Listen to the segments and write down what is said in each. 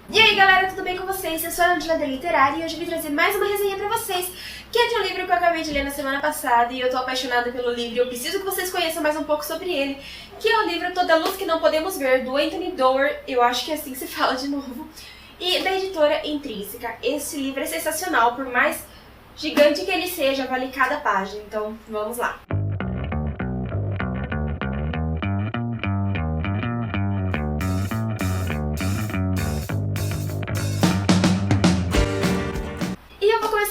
E aí galera, tudo bem com vocês? Eu sou a Angela da Literária e hoje eu vim trazer mais uma resenha pra vocês, que é de um livro que eu acabei de ler na semana passada e eu tô apaixonada pelo livro e eu preciso que vocês conheçam mais um pouco sobre ele, que é o livro Toda Luz Que Não Podemos Ver, do Anthony Doerr, eu acho que é assim que se fala de novo, e da editora Intrínseca. Esse livro é sensacional, por mais gigante que ele seja, vale cada página, então vamos lá.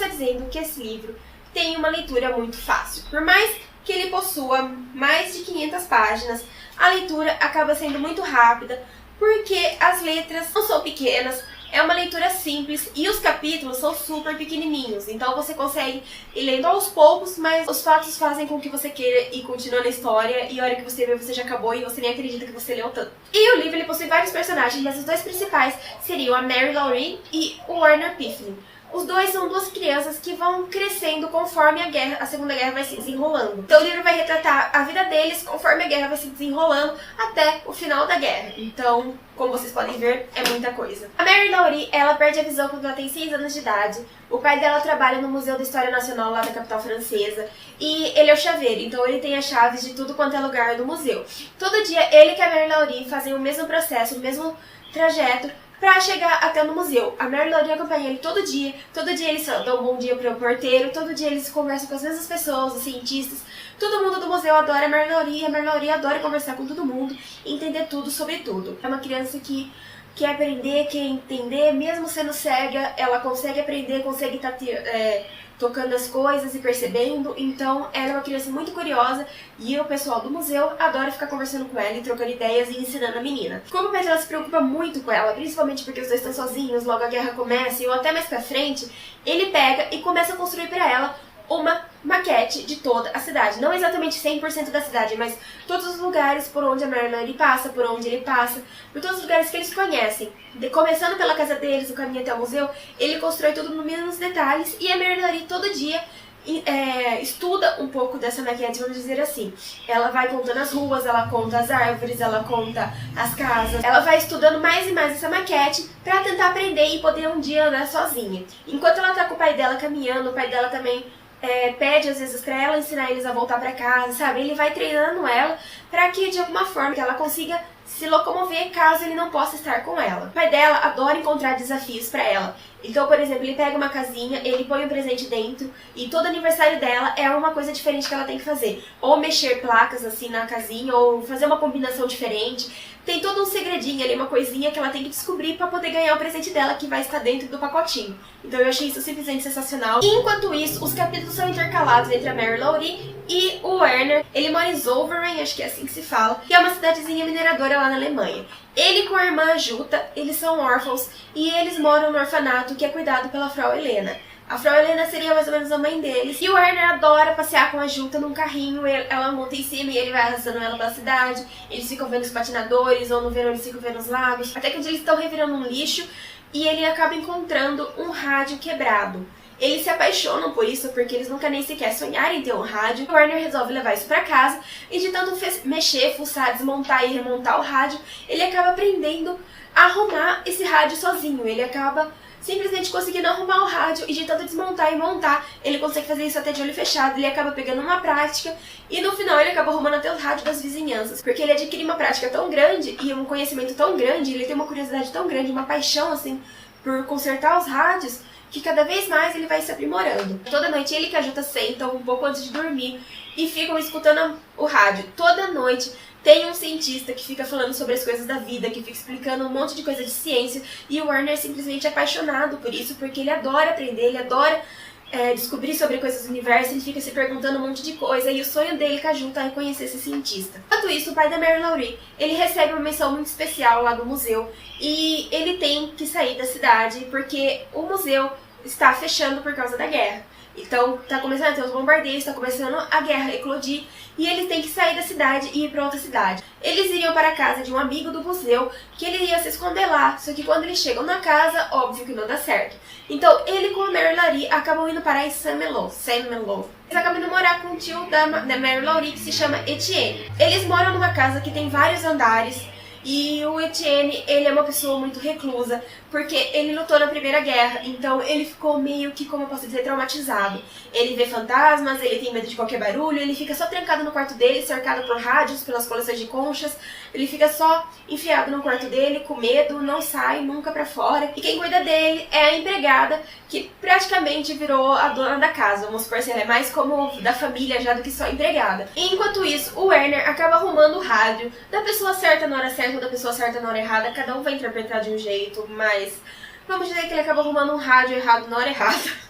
Dizendo que esse livro tem uma leitura muito fácil. Por mais que ele possua mais de 500 páginas, a leitura acaba sendo muito rápida, porque as letras não são pequenas, é uma leitura simples e os capítulos são super pequenininhos, então você consegue ir lendo aos poucos, mas os fatos fazem com que você queira ir continuando a história e a hora que você vê você já acabou e você nem acredita que você leu tanto. E o livro ele possui vários personagens, mas os dois principais seriam a Mary Laurie e o Werner Piffling. Os dois são duas crianças que vão crescendo conforme a Segunda Guerra vai se desenrolando. Então o livro vai retratar a vida deles conforme a guerra vai se desenrolando até o final da guerra. Então, como vocês podem ver, é muita coisa. A Mary Laurie, ela perde a visão quando ela tem 6 anos de idade. O pai dela trabalha no Museu da História Nacional lá da capital francesa. E ele é o chaveiro, então ele tem as chaves de tudo quanto é lugar do museu. Todo dia ele e a Mary Laurie fazem o mesmo processo, o mesmo trajeto, pra chegar até no museu. A Mary Laurie acompanha ele todo dia eles dão um bom dia pro porteiro, todo dia eles conversam com as mesmas pessoas, os cientistas. Todo mundo do museu adora a Mary Laurie, a Mary Laurie adora conversar com todo mundo, entender tudo sobre tudo. É uma criança que quer aprender, quer entender, mesmo sendo cega, ela consegue aprender, consegue estar tocando as coisas e percebendo, então ela é uma criança muito curiosa e o pessoal do museu adora ficar conversando com ela e trocando ideias e ensinando a menina. Como o pai dela se preocupa muito com ela, principalmente porque os dois estão sozinhos, logo a guerra começa e ou até mais pra frente, ele pega e começa a construir pra ela uma maquete de toda a cidade. Não exatamente 100% da cidade, mas todos os lugares por onde a Mary Laurie passa, por onde ele passa, por todos os lugares que eles conhecem. Começando pela casa deles, o caminho até o museu, ele constrói tudo no mínimos detalhes e a Mary Laurie todo dia estuda um pouco dessa maquete, vamos dizer assim. Ela vai contando as ruas, ela conta as árvores, ela conta as casas. Ela vai estudando mais e mais essa maquete pra tentar aprender e poder um dia andar sozinha. Enquanto ela tá com o pai dela caminhando, o pai dela também pede às vezes pra ela ensinar eles a voltar pra casa, sabe? Ele vai treinando ela pra que de alguma forma que ela consiga se locomover caso ele não possa estar com ela. O pai dela adora encontrar desafios pra ela. Então, por exemplo, ele pega uma casinha, ele põe um presente dentro e todo aniversário dela é uma coisa diferente que ela tem que fazer. Ou mexer placas assim na casinha, ou fazer uma combinação diferente. Tem todo um segredinho ali, uma coisinha que ela tem que descobrir pra poder ganhar o presente dela que vai estar dentro do pacotinho. Então eu achei isso simplesmente sensacional. E enquanto isso, os capítulos são intercalados entre a Mary Laurie e o Werner. Ele mora em Zollverein, acho que é assim que se fala, que é uma cidadezinha mineradora lá na Alemanha. Ele com a irmã Jutta, eles são órfãos e eles moram no orfanato que é cuidado pela Frau Helena. A Frau Helena seria mais ou menos a mãe deles. E o Werner adora passear com a Jutta num carrinho, ela monta em cima e ele vai arrastando ela pela cidade. Eles ficam vendo os patinadores, ou no verão eles ficam vendo os lagos. Até que um dia eles estão revirando um lixo e ele acaba encontrando um rádio quebrado. Eles se apaixonam por isso, porque eles nunca nem sequer sonharam em ter um rádio. O Werner resolve levar isso pra casa e de tanto mexer, fuçar, desmontar e remontar o rádio, ele acaba aprendendo a arrumar esse rádio sozinho. Ele acaba simplesmente conseguindo arrumar o rádio e de tanto desmontar e montar, ele consegue fazer isso até de olho fechado. Ele acaba pegando uma prática e no final ele acaba arrumando até o rádio das vizinhanças, porque ele adquire uma prática tão grande e um conhecimento tão grande, ele tem uma curiosidade tão grande, uma paixão assim por consertar os rádios, que cada vez mais ele vai se aprimorando. Toda noite ele e a Jutta sentam um pouco antes de dormir e ficam escutando o rádio. Toda noite tem um cientista que fica falando sobre as coisas da vida, que fica explicando um monte de coisa de ciência, e o Werner é simplesmente apaixonado por isso, porque ele adora aprender, ele adora descobrir sobre coisas do universo, ele fica se perguntando um monte de coisa, e o sonho dele com a Jutta é conhecer esse cientista. Enquanto isso, o pai da Mary Laurie, ele recebe uma missão muito especial lá do museu, e ele tem que sair da cidade, porque o museu está fechando por causa da guerra. Então, tá começando a ter os bombardeios, tá começando a guerra a eclodir, e ele tem que sair da cidade e ir pra outra cidade. Eles iriam para a casa de um amigo do museu, que ele ia se esconder lá, só que quando eles chegam na casa, óbvio que não dá certo. Então, ele com a Mary Laurie acabam indo parar em Saint-Malo. Eles acabam indo morar com o tio da Mary Laurie, que se chama Etienne. Eles moram numa casa que tem vários andares, E o Etienne, ele é uma pessoa muito reclusa, porque ele lutou na Primeira Guerra, então ele ficou meio que, como eu posso dizer, traumatizado. Ele vê fantasmas, ele tem medo de qualquer barulho, ele fica só trancado no quarto dele, cercado por rádios, pelas coleções de conchas, ele fica só enfiado no quarto dele, com medo, não sai nunca pra fora. E quem cuida dele é a empregada, que praticamente virou a dona da casa, vamos supor assim, ela é mais como da família já do que só empregada. E enquanto isso, o Werner acaba arrumando o rádio da pessoa certa na hora certa, da pessoa certa na hora errada, cada um vai interpretar de um jeito, mas vamos dizer que ele acaba arrumando um rádio errado na hora errada.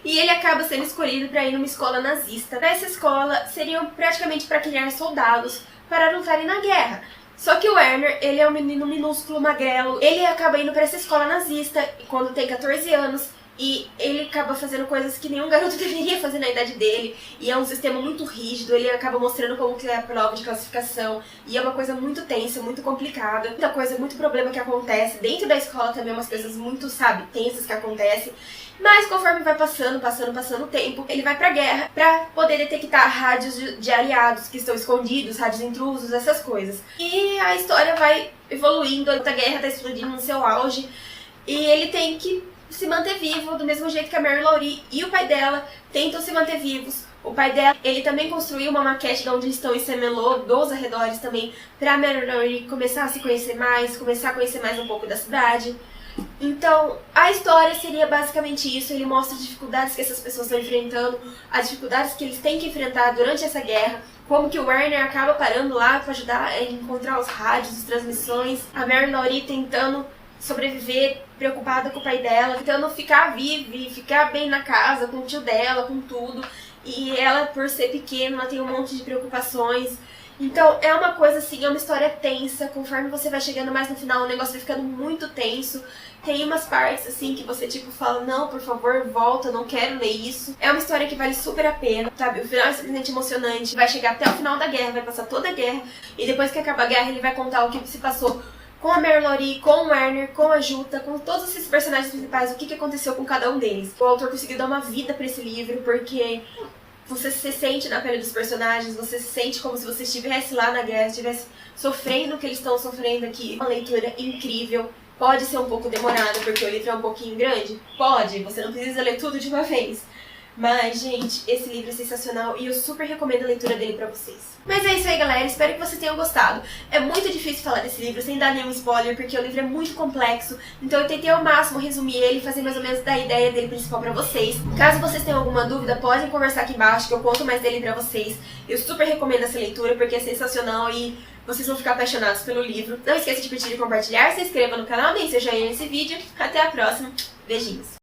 E ele acaba sendo escolhido para ir numa escola nazista. Nessa escola seriam praticamente para criar soldados para lutarem na guerra. Só que o Werner, ele é um menino minúsculo, magrelo, ele acaba indo para essa escola nazista quando tem 14 anos. E ele acaba fazendo coisas que nenhum garoto deveria fazer na idade dele. E é um sistema muito rígido, ele acaba mostrando como que é a prova de classificação. E é uma coisa muito tensa, muito complicada. Muita coisa, muito problema que acontece. Dentro da escola também umas coisas muito, sabe, tensas que acontecem. Mas conforme vai passando o tempo, ele vai pra guerra pra poder detectar rádios de aliados que estão escondidos, rádios intrusos, essas coisas. E a história vai evoluindo, a guerra tá explodindo no seu auge. E ele tem que se manter vivo, do mesmo jeito que a Mary Laurie e o pai dela tentam se manter vivos. O pai dela, ele também construiu uma maquete de onde estão em Saint-Malo, dos arredores também, pra Mary Laurie começar a se conhecer mais, começar a conhecer mais um pouco da cidade. Então, a história seria basicamente isso. Ele mostra as dificuldades que essas pessoas estão enfrentando, as dificuldades que eles têm que enfrentar durante essa guerra, como que o Werner acaba parando lá pra ajudar a encontrar os rádios, as transmissões, a Mary Laurie tentando sobreviver, preocupada com o pai dela, tentando ficar viva e ficar bem na casa, com o tio dela, com tudo. E ela, por ser pequena, ela tem um monte de preocupações. Então, é uma coisa assim, é uma história tensa. Conforme você vai chegando mais no final, o negócio vai ficando muito tenso. Tem umas partes assim que você tipo fala, não, por favor, volta, não quero ler isso. É uma história que vale super a pena, sabe? O final é simplesmente emocionante. Vai chegar até o final da guerra, vai passar toda a guerra. E depois que acaba a guerra, ele vai contar o que se passou com a Mary Laurie, com o Werner, com a Jutta, com todos esses personagens principais, o que aconteceu com cada um deles. O autor conseguiu dar uma vida pra esse livro, porque você se sente na pele dos personagens, você se sente como se você estivesse lá na guerra, estivesse sofrendo o que eles estão sofrendo aqui. Uma leitura incrível. Pode ser um pouco demorada, porque o livro é um pouquinho grande. Pode, você não precisa ler tudo de uma vez. Mas, gente, esse livro é sensacional e eu super recomendo a leitura dele pra vocês. Mas é isso aí, galera. Espero que vocês tenham gostado. É muito difícil falar desse livro sem dar nenhum spoiler, porque o livro é muito complexo. Então eu tentei ao máximo resumir ele e fazer mais ou menos da ideia dele principal pra vocês. Caso vocês tenham alguma dúvida, podem conversar aqui embaixo que eu conto mais dele pra vocês. Eu super recomendo essa leitura porque é sensacional e vocês vão ficar apaixonados pelo livro. Não esqueça de curtir e compartilhar, se inscreva no canal, deem seu joinha nesse vídeo. Até a próxima. Beijinhos.